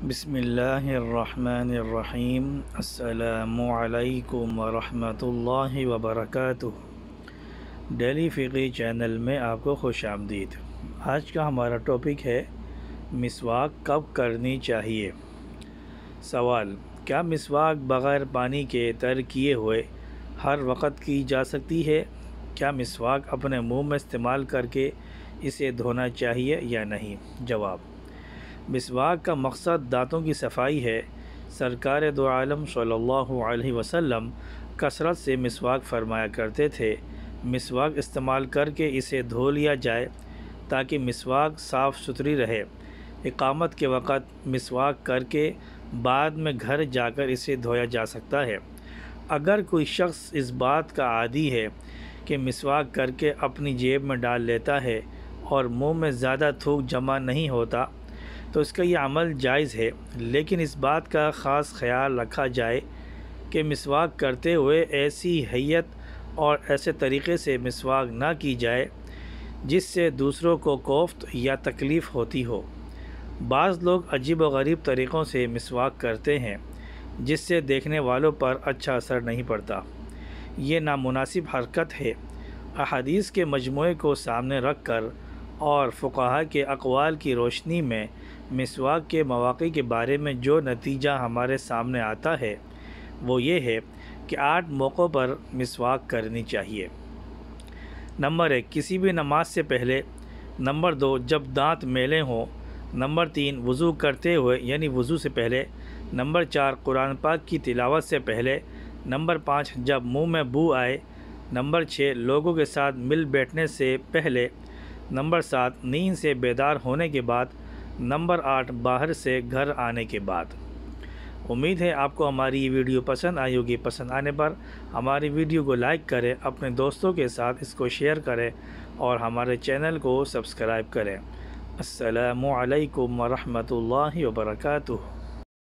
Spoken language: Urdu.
بسم اللہ الرحمن الرحیم۔ السلام علیکم ورحمۃ اللہ وبرکاتہ۔ ڈیلی فقی چینل میں آپ کو خوش آمدید۔ آج کا ہمارا ٹاپک ہے مسواک کب کرنی چاہیے۔ سوال: کیا مسواک بغیر پانی کے تر کیے ہوئے ہر وقت کی جا سکتی ہے؟ کیا مسواک اپنے منہ میں استعمال کر کے اسے دھونا چاہیے یا نہیں؟ جواب: مسواک کا مقصد دانتوں کی صفائی ہے۔ سرکار دو عالم صلی اللہ علیہ وسلم کثرت سے مسواک فرمایا کرتے تھے۔ مسواک استعمال کر کے اسے دھو لیا جائے تاکہ مسواک صاف ستھری رہے۔ اقامت کے وقت مسواک کر کے بعد میں گھر جا کر اسے دھویا جا سکتا ہے۔ اگر کوئی شخص اس بات کا عادی ہے کہ مسواک کر کے اپنی جیب میں ڈال لیتا ہے اور منہ میں زیادہ تھوک جمع نہیں ہوتا تو اس کا یہ عمل جائز ہے، لیکن اس بات کا خاص خیال رکھا جائے کہ مسواک کرتے ہوئے ایسی ہیئت اور ایسے طریقے سے مسواک نہ کی جائے جس سے دوسروں کو کوفت یا تکلیف ہوتی ہو۔ بعض لوگ عجیب و غریب طریقوں سے مسواک کرتے ہیں جس سے دیکھنے والوں پر اچھا اثر نہیں پڑتا۔ یہ نامناسب حرکت ہے۔ احادیث کے مجموعے کو سامنے رکھ کر اور فقہاء کے اقوال کی روشنی میں مسواک کے مواقع کے بارے میں جو نتیجہ ہمارے سامنے آتا ہے وہ یہ ہے کہ 8 موقعوں پر مسواک کرنی چاہیے۔ نمبر 1، کسی بھی نماز سے پہلے۔ نمبر 2، جب دانت میلے ہوں۔ نمبر 3، وضو کرتے ہوئے یعنی وضو سے پہلے۔ نمبر 4، قرآن پاک کی تلاوت سے پہلے۔ نمبر 5، جب منہ میں بو آئے۔ نمبر 6، لوگوں کے ساتھ مل بیٹھنے سے پہلے۔ نمبر 7، نیند سے بیدار ہونے کے بعد۔ نمبر 8، باہر سے گھر آنے کے بعد۔ امید ہے آپ کو ہماری یہ ویڈیو پسند آئی ہوگی۔ پسند آنے پر ہماری ویڈیو کو لائک کریں، اپنے دوستوں کے ساتھ اس کو شیئر کریں اور ہمارے چینل کو سبسکرائب کریں۔ السلام علیکم ورحمۃ اللہ وبرکاتہ۔